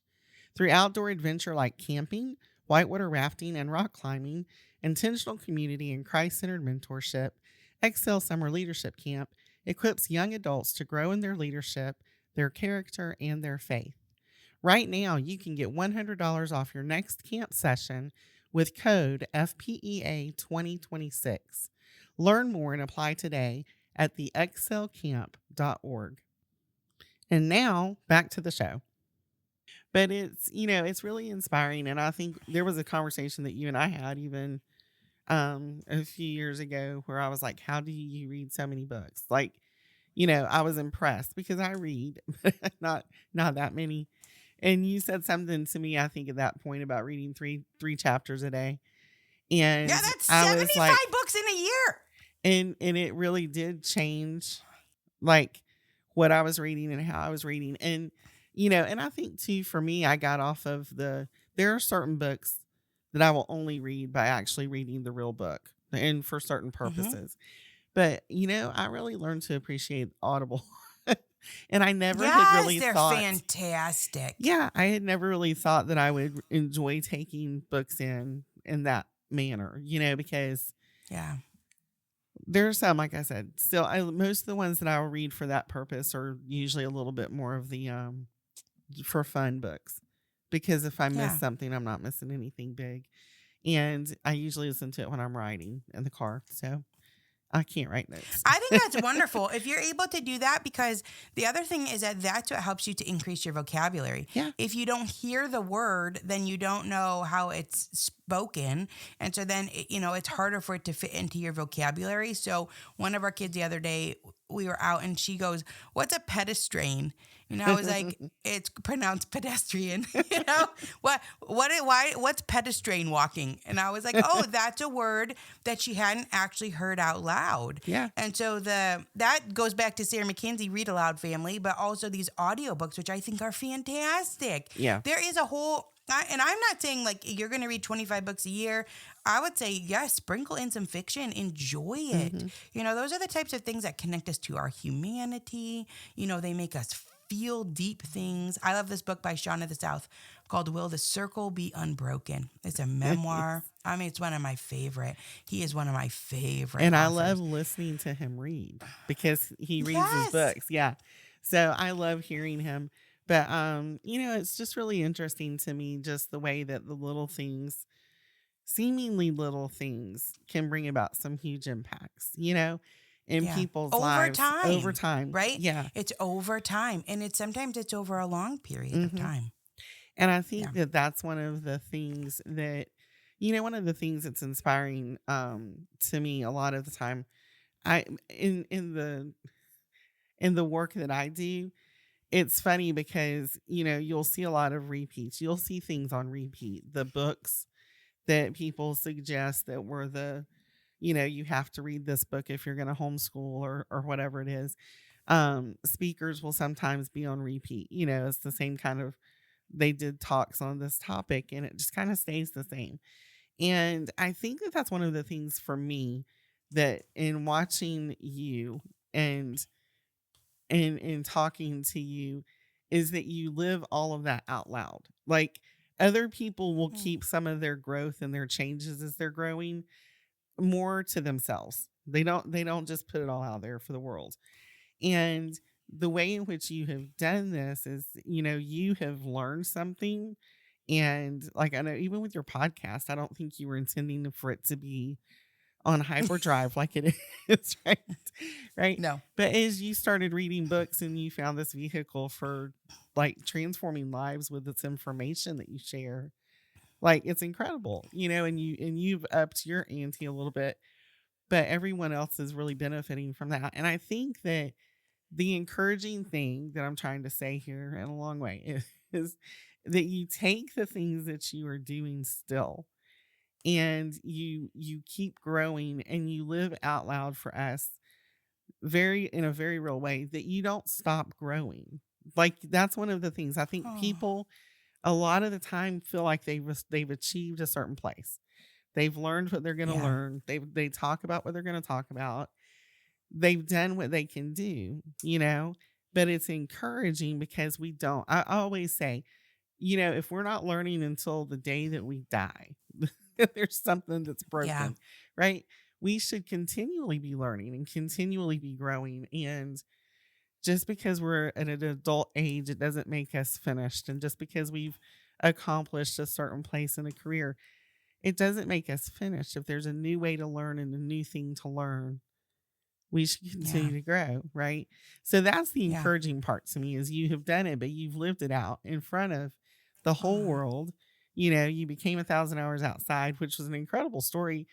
Through outdoor adventure like camping, whitewater rafting, and rock climbing, intentional community, and Christ-centered mentorship, Excel Summer Leadership Camp equips young adults to grow in their leadership, their character, and their faith. Right now, you can get $100 off your next camp session with code FPEA 2026. Learn more and apply today at theexcelcamp.org. And now, back to the show. But it's really inspiring. And I think there was a conversation that you and I had even a few years ago where I was like, how do you read so many books? Like, I was impressed because I read, but not that many. And you said something to me, I think at that point, about reading three chapters a day. And yeah, that's I 75 books in a year. And it really did change like what I was reading and how I was reading. And, and I think too, for me, I got off of there are certain books that I will only read by actually reading the real book and for certain purposes. But, I really learned to appreciate Audible. And I never had really thought. They're fantastic. Yeah, I had never really thought that I would enjoy taking books in that manner, because there's some, like I said, still, most of the ones that I will read for that purpose are usually a little bit more of the for fun books, because if I miss something, I'm not missing anything big. And I usually listen to it when I'm riding in the car, so I can't write notes. I think that's wonderful if you're able to do that, because the other thing is that that's what helps you to increase your vocabulary. Yeah. If you don't hear the word, then you don't know how it's spoken. And so then, it's harder for it to fit into your vocabulary. So one of our kids the other day, we were out and she goes, "What's a pedestrian?" And I was like, "It's pronounced pedestrian." What's pedestrian walking? And I was like, "Oh, that's a word that she hadn't actually heard out loud." Yeah. And so that goes back to Sarah McKenzie Read Aloud family, but also these audiobooks, which I think are fantastic. Yeah. There is a whole, and I'm not saying like you're going to read 25 books a year. I would say, yes, sprinkle in some fiction, enjoy it. Mm-hmm. Those are the types of things that connect us to our humanity. They make us feel deep things. I love this book by Shaun of the South called Will the Circle Be Unbroken? It's a memoir. I mean, it's one of my favorite. He is one of my favorite And authors. I love listening to him read because he reads his books. Yeah. So I love hearing him. But, it's just really interesting to me, just the way that the little things, seemingly little things, can bring about some huge impacts, in people's lives over time. Right? Yeah. It's over time. And sometimes it's over a long period of time. And I think that that's one of the things that, one of the things that's inspiring to me a lot of the time, in the work that I do, it's funny because, you'll see a lot of repeats. You'll see things on repeat. The books that people suggest that were you have to read this book if you're going to homeschool or whatever it is. Speakers will sometimes be on repeat. It's the same kind of, they did talks on this topic and it just kind of stays the same. And I think that that's one of the things for me that in watching you and in talking to you is that you live all of that out loud. Like other people will keep some of their growth and their changes as they're growing more to themselves. They don't just put it all out there for the world. And the way in which you have done this is, you have learned something. And like, I know even with your podcast, I don't think you were intending for it to be on hyperdrive like it is, right? Right? No. But as you started reading books and you found this vehicle for like transforming lives with this information that you share, Like, it's incredible, and you've upped your ante a little bit, but everyone else is really benefiting from that. And I think that the encouraging thing that I'm trying to say here in a long way is that you take the things that you are doing still, and you keep growing, and you live out loud for us in a very real way, that you don't stop growing. Like, that's one of the things I think Oh, people a lot of the time feel like they've achieved a certain place. They've learned what they're going to yeah, learn. They talk about what they're going to talk about. They've done what they can do. But it's encouraging because we don't. I always say, if we're not learning until the day that we die, there's something that's yeah, broken, right? We should continually be learning and continually be growing. And just because we're at an adult age, it doesn't make us finished. And just because we've accomplished a certain place in a career, it doesn't make us finished. If there's a new way to learn and a new thing to learn, we should yeah, continue to grow, right? So that's the yeah. encouraging part to me, is you have done it, but you've lived it out in front of the whole Oh, world. You became 1,000 hours outside, which was an incredible story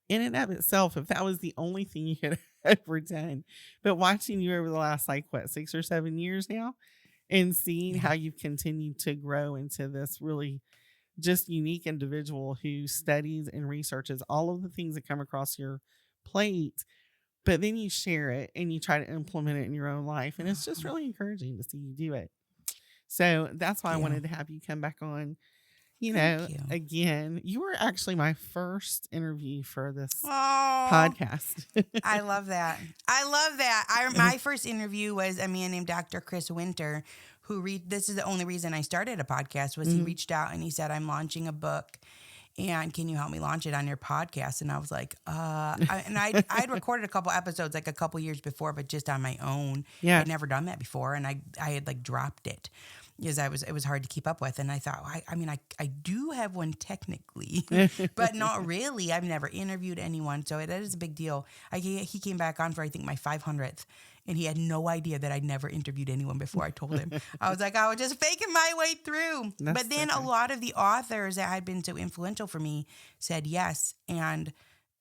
in and of itself, if that was the only thing you had ever done. But watching you over the last, like, what, 6 or 7 years now, and seeing yeah, how you've continued to grow into this really just unique individual who studies and researches all of the things that come across your plate, but then you share it and you try to implement it in your own life. And it's just uh-huh. really encouraging to see you do it. So that's why I Thank you, wanted to have you come back on. thank you. Again, you were actually my first interview for this Oh, podcast. I love that. I love that. My first interview was a man named Dr. Chris Winter, this is the only reason I started a podcast, was he Mhm. reached out and he said, I'm launching a book, and can you help me launch it on your podcast? And I was like, I'd recorded a couple episodes like a couple years before, but just on my own. Yeah. I'd never done that before. And I had like dropped it because it was hard to keep up with. And I thought, I do have one technically, but not really. I've never interviewed anyone. So that is a big deal. He came back on for, I think, my 500th. And he had no idea that I'd never interviewed anyone before I told him. I was like, I was just faking my way through. That's But then a okay. lot of the authors that had been so influential for me said yes. And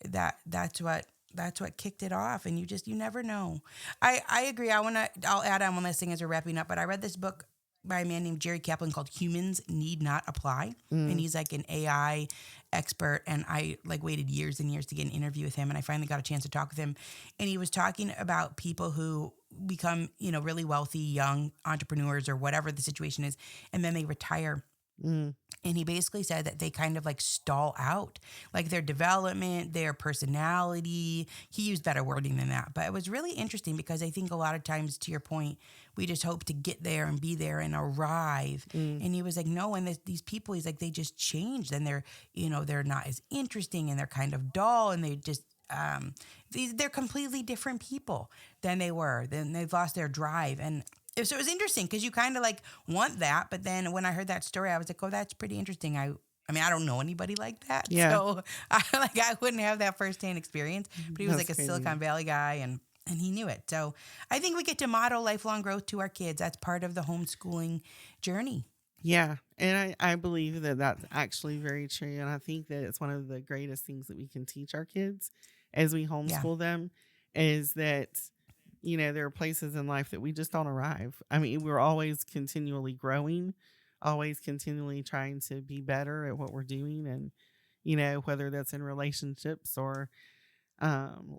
that's what kicked it off. And you never know. I agree. I'll add on one last thing as we're wrapping up. But I read this book by a man named Jerry Kaplan called Humans Need Not Apply. And Mm. he's like an AI expert. And I like waited years and years to get an interview with him. And I finally got a chance to talk with him. And he was talking about people who become, really wealthy, young entrepreneurs or whatever the situation is. And then they retire. Mm. And he basically said that they kind of like stall out, like their development, their personality. He used better wording than that. But it was really interesting because I think a lot of times, to your point, we just hope to get there and be there and arrive. Mm. And he was like, no, and these people, he's like, they just changed, and they're not as interesting, and they're kind of dull, and they just, they're completely different people than they were. Then they've lost their drive. And so it was interesting because you kind of like want that. But then when I heard that story, I was like, oh, that's pretty interesting. I mean, I don't know anybody like that. Yeah. So I wouldn't have that firsthand experience. But he was That's like a crazy. Silicon Valley guy, and he knew it. So I think we get to model lifelong growth to our kids. That's part of the homeschooling journey. Yeah. And I believe that that's actually very true. And I think that it's one of the greatest things that we can teach our kids as we Yeah. homeschool them, is that, there are places in life that we just don't arrive. I mean, we're always continually growing, always continually trying to be better at what we're doing. And, whether that's in relationships or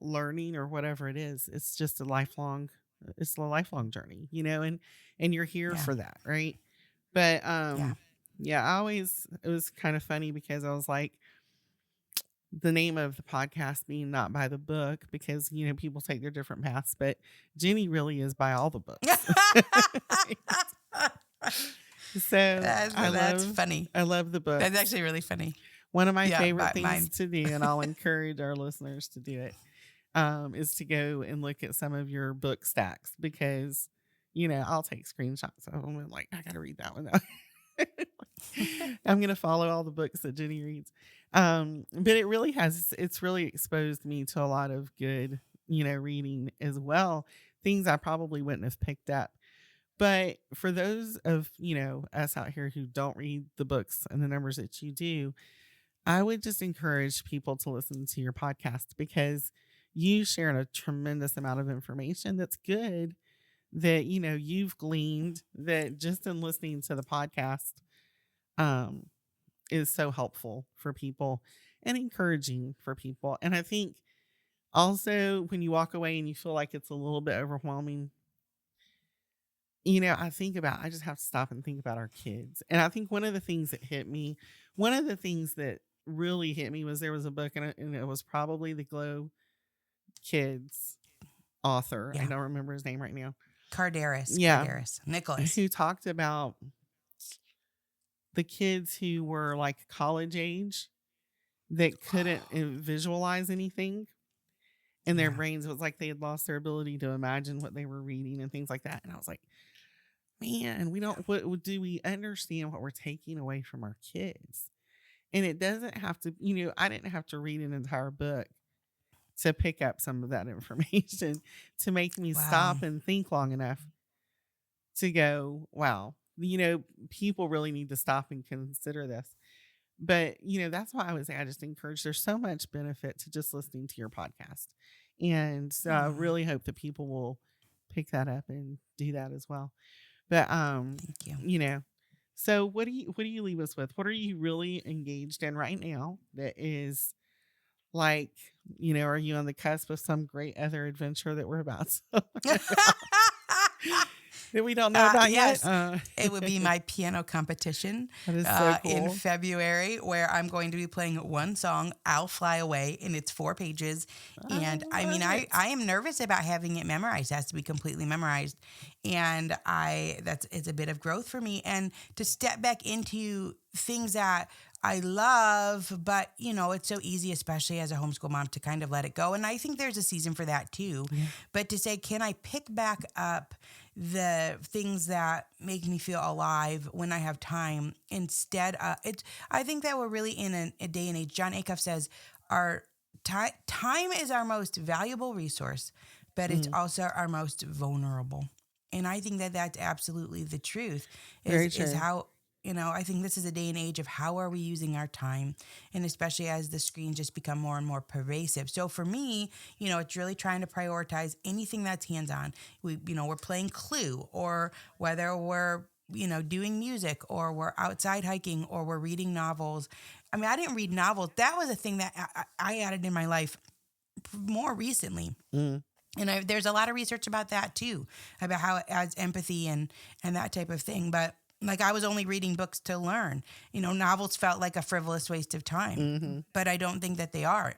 learning or whatever it is, it's a lifelong journey, and you're here Yeah. for that. Right. But, Yeah. yeah, it was kind of funny because I was like, the name of the podcast being Not by the Book, because, people take their different paths, but Ginny really is by all the books. So That's funny. I love the book. That's actually really funny. One of my Yeah, favorite but things mine. to do, and I'll encourage our listeners to do it, is to go and look at some of your book stacks, because, I'll take screenshots of them and like, I got to read that one though. I'm going to follow all the books that Ginny reads. But it's really exposed me to a lot of good, reading as well. Things I probably wouldn't have picked up. But for those of, us out here who don't read the books and the numbers that you do, I would just encourage people to listen to your podcast because you share a tremendous amount of information that's good that, you've gleaned that just in listening to the podcast um, is so helpful for people and encouraging for people. And I think also when you walk away and you feel like it's a little bit overwhelming, I just have to stop and think about our kids. And I think one of the things that really hit me was there was a book and it was probably the Glow Kids author. I Yeah. don't remember his name right now. Cardaris. Nicholas. Who talked about the kids who were like college age that couldn't visualize anything. And their brains, it was like they had lost their ability to imagine what they were reading and things like that. And I was like, man, do we understand what we're taking away from our kids? And it doesn't have to, I didn't have to read an entire book to pick up some of that information to make me stop and think long enough to go, wow, people really need to stop and consider this. But, that's why I just encourage, there's so much benefit to just listening to your podcast. And so I really hope that people will pick that up and do that as well. But, thank you. So what do you leave us with? What are you really engaged in right now that is like, are you on the cusp of some great other adventure that we're about to that we don't know about yet? Yes. It would be my piano competition that is so cool. in February, where I'm going to be playing one song, I'll Fly Away, and it's 4 pages. And I am nervous about having it memorized. It has to be completely memorized. And it's a bit of growth for me. And to step back into things that I love, but it's so easy, especially as a homeschool mom, to kind of let it go. And I think there's a season for that too. Yeah. But to say, can I pick back up the things that make me feel alive when I have time instead? I think that we're really in a day and age. John Acuff says our time is our most valuable resource, but it's also our most vulnerable. And I think that that's absolutely the truth. Is how. I think this is a day and age of how are we using our time, and especially as the screens just become more and more pervasive. So for me, it's really trying to prioritize anything that's hands-on. We're playing Clue, or whether we're, doing music, or we're outside hiking, or we're reading novels. I mean, I didn't read novels. That was a thing that I added in my life more recently. Mm. And there's a lot of research about that too, about how it adds empathy and that type of thing. But like, I was only reading books to learn. Novels felt like a frivolous waste of time, but I don't think that they are.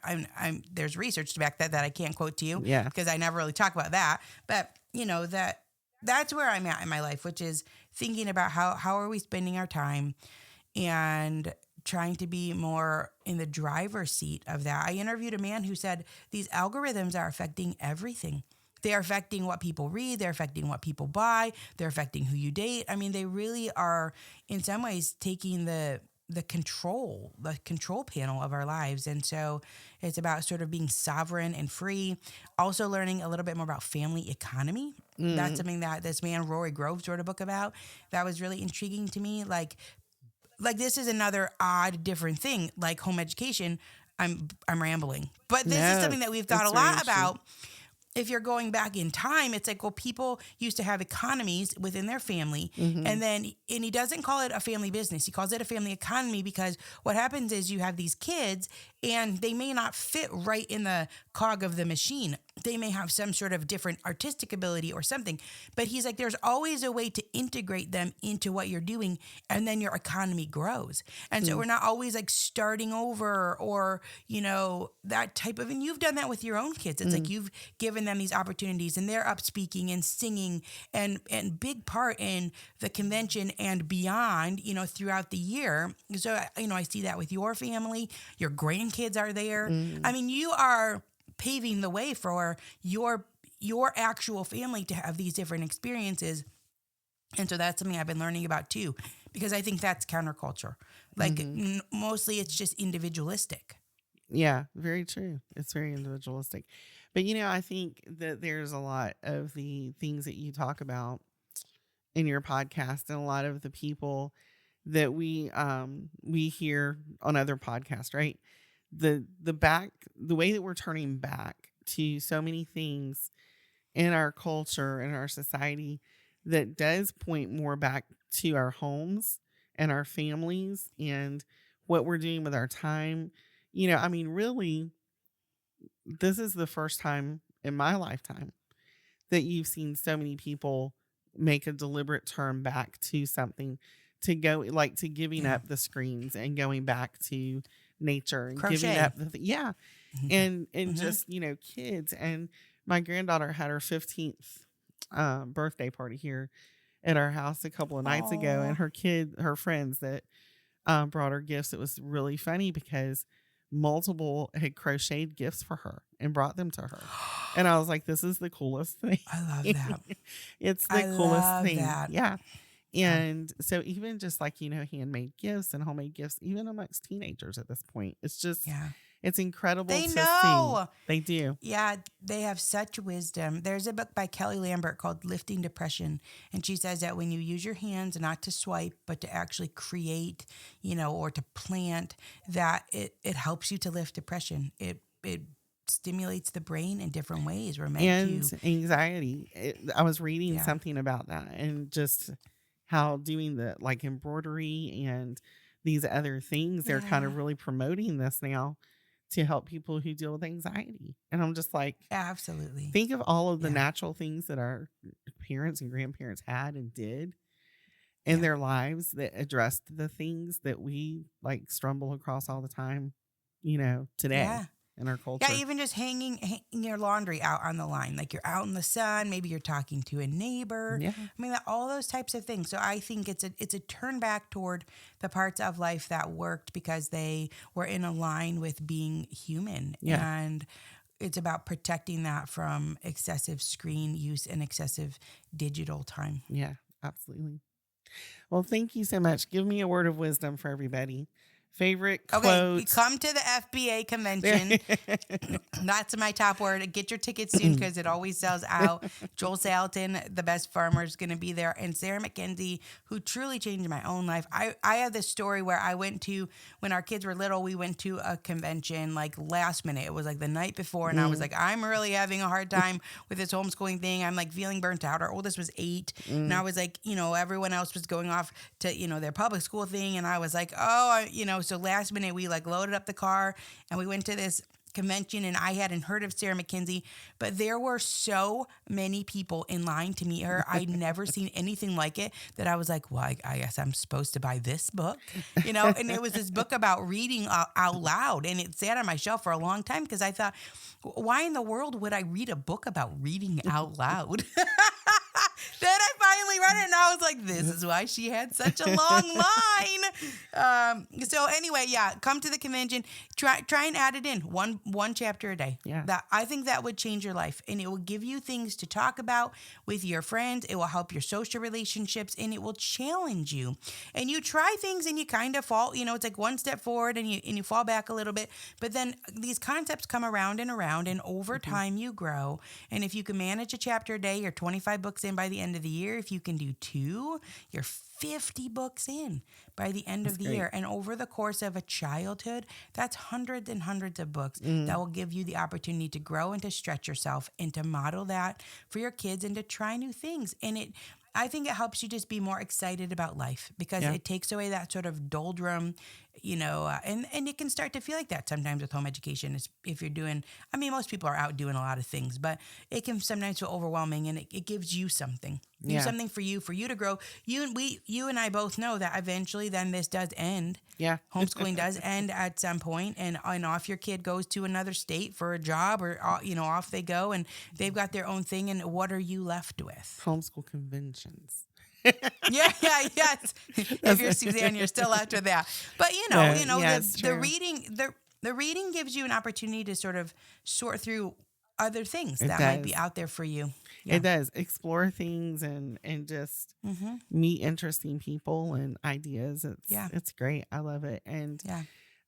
There's research to back that I can't quote to you, because I never really talk about that. But that's where I'm at in my life, which is thinking about how are we spending our time, and trying to be more in the driver's seat of that. I interviewed a man who said these algorithms are affecting everything. They're affecting what people read. They're affecting what people buy. They're affecting who you date. I mean, they really are, in some ways, taking the control panel of our lives. And so it's about sort of being sovereign and free. Also learning a little bit more about family economy. That's something that this man, Rory Groves, wrote a book about. That was really intriguing to me. Like this is another odd, different thing, like home education. I'm rambling. But this is something that we've thought a lot about. If you're going back in time, it's like, well, people used to have economies within their family. And he doesn't call it a family business. He calls it a family economy, because what happens is you have these kids and they may not fit right in the cog of the machine. They may have some sort of different artistic ability or something. But he's like, there's always a way to integrate them into what you're doing, and then your economy grows. And so we're not always like starting over, or, that type of, and you've done that with your own kids. It's like you've given them these opportunities, and they're up speaking and singing and big part in the convention and beyond, throughout the year. So, I see that with your family. Your grandkids are there. I mean, you are paving the way for your actual family to have these different experiences. And so that's something I've been learning about too, because I think that's counterculture. Like mostly it's just individualistic. Yeah, very true. It's very individualistic. But, I think that there's a lot of the things that you talk about in your podcast and a lot of the people that we hear on other podcasts, right? The way that we're turning back to so many things in our culture and our society that does point more back to our homes and our families and what we're doing with our time. I mean, really, this is the first time in my lifetime that you've seen so many people make a deliberate turn back to something, to go like to giving up the screens and going back to nature and giving Crochet. up and just, kids. And my granddaughter had her 15th birthday party here at our house a couple of nights ago, and her friends that brought her gifts. It was really funny because multiple had crocheted gifts for her and brought them to her. And I was like, this is the coolest thing. I love that. It's the coolest thing. That. Yeah. And so even just like, handmade gifts and homemade gifts, even amongst teenagers at this point, it's just, it's incredible they to know. see. They do. Yeah, they have such wisdom. There's a book by Kelly Lambert called Lifting Depression. And she says that when you use your hands not to swipe, but to actually create, or to plant, that it helps you to lift depression. It stimulates the brain in different ways. We're meant to. Anxiety. I was reading something about that, and just how doing the like embroidery and these other things, they're kind of really promoting this now to help people who deal with anxiety. And I'm just like, absolutely. Think of all of the natural things that our parents and grandparents had and did in their lives that addressed the things that we like stumble across all the time, today. In our culture. Yeah, even just hanging your laundry out on the line. Like you're out in the sun, maybe you're talking to a neighbor. Yeah. I mean, all those types of things. So I think it's a turn back toward the parts of life that worked because they were in a line with being human. Yeah. And it's about protecting that from excessive screen use and excessive digital time. Yeah, absolutely. Well, thank you so much. Give me a word of wisdom for everybody. Favorite quote. Okay, come to the FPEA convention. That's my top word. Get your tickets soon because it always sells out. Joel Salatin, the best farmer, is going to be there. And Sarah McKenzie, who truly changed my own life. I have this story where I went to, when our kids were little, we went to a convention like last minute. It was like the night before. And I was like, I'm really having a hard time with this homeschooling thing. I'm like feeling burnt out. Our oldest was 8. And I was like, everyone else was going off to, their public school thing. And I was like, so last minute we like loaded up the car and we went to this convention, and I hadn't heard of Sarah McKenzie, but there were so many people in line to meet her. I'd never seen anything like it, that I was like, well, I guess I'm supposed to buy this book, and it was this book about reading out loud, and it sat on my shelf for a long time because I thought, why in the world would I read a book about reading out loud? Then I finally read it, and I was like, this is why she had such a long line. So anyway, come to the convention. Try and add it in, one chapter a day. Yeah. I think that would change your life, and it will give you things to talk about with your friends. It will help your social relationships, and it will challenge you. And you try things, and you kind of fall. It's like one step forward, and you fall back a little bit. But then these concepts come around, and over time you grow. And if you can manage a chapter a day, you're 25 books in by the end of the year. If you can do 2, you're 50 books in by the end of the year. And over the course of a childhood, that's hundreds and hundreds of books that will give you the opportunity to grow and to stretch yourself and to model that for your kids and to try new things. And I think it helps you just be more excited about life because it takes away that sort of doldrum, and it can start to feel like that sometimes with home education. If you're doing, most people are out doing a lot of things, but it can sometimes feel overwhelming, and it gives you something. Something for you to grow. You and I both know that eventually then this does end. Yeah. Homeschooling does end at some point, and off your kid goes to another state for a job, or off they go, and they've got their own thing. And what are you left with? Homeschool conventions. Yes. If you're Suzanne, you're still after that. But the reading gives you an opportunity to sort of sort through other things that might be out there for you. Yeah. It does. Explore things and just meet interesting people and ideas. It's great. I love it. And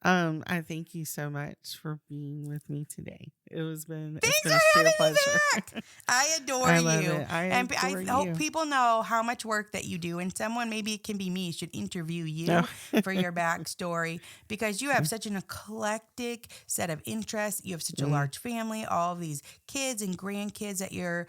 I thank you so much for being with me today. It's been Thanks a for sheer having pleasure. me back. I adore I you. love it. I adore hope you. people know how much work that you do, and someone, maybe it can be me, should interview you No. for your backstory, because you have such an eclectic set of interests. You have such a large family, all of these kids and grandkids that you're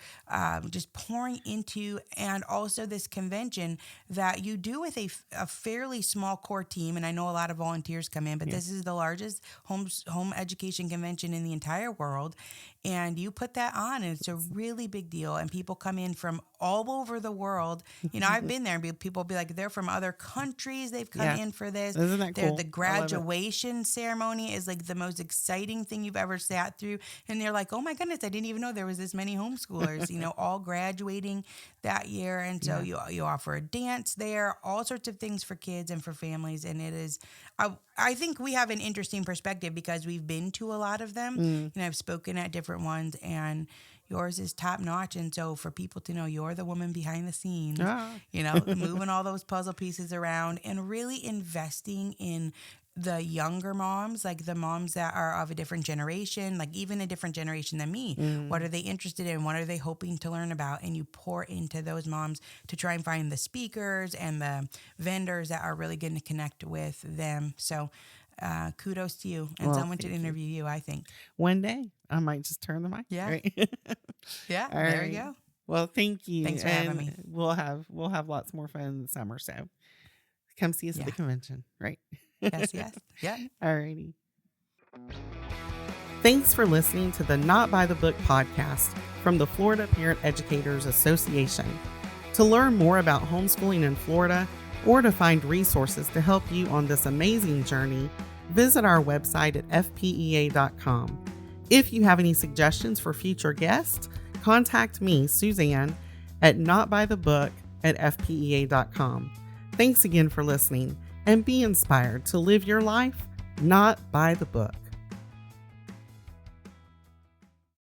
just pouring into, and also this convention that you do with a fairly small core team. And I know a lot of volunteers come in, but this is the largest home education convention in the entire world. And you put that on, and it's a really big deal. And people come in from all over the world. You know, I've been there, and people will be like, they're from other countries. They've come in for this. Isn't that cool? The graduation ceremony is like the most exciting thing you've ever sat through. And they're like, oh my goodness, I didn't even know there was this many homeschoolers, you know, all graduating that year. And so you offer a dance there, all sorts of things for kids and for families. And it is, I think we have an interesting perspective because we've been to a lot of them. You know, I've spoken at different ones, and yours is top notch. And so for people to know you're the woman behind the scenes, you know, moving all those puzzle pieces around and really investing in the younger moms, like the moms that are of a different generation, like even a different generation than me. What are they interested in? What are they hoping to learn about? And you pour into those moms to try and find the speakers and the vendors that are really going to connect with them. So kudos to you, and someone should interview you, I think. One day I might just turn the mic. Yeah. Right? Yeah. All there right. you go. Well, thank you. Thanks for having me. We'll have lots more fun in the summer. So come see us at the convention. Right. Yes. Yeah. All righty. Thanks for listening to the Not by the Book podcast from the Florida Parent Educators Association. To learn more about homeschooling in Florida or to find resources to help you on this amazing journey, visit our website at FPEA.com. If you have any suggestions for future guests, contact me, Suzanne, at notbythebook@fpea.com. Thanks again for listening, and be inspired to live your life not by the book.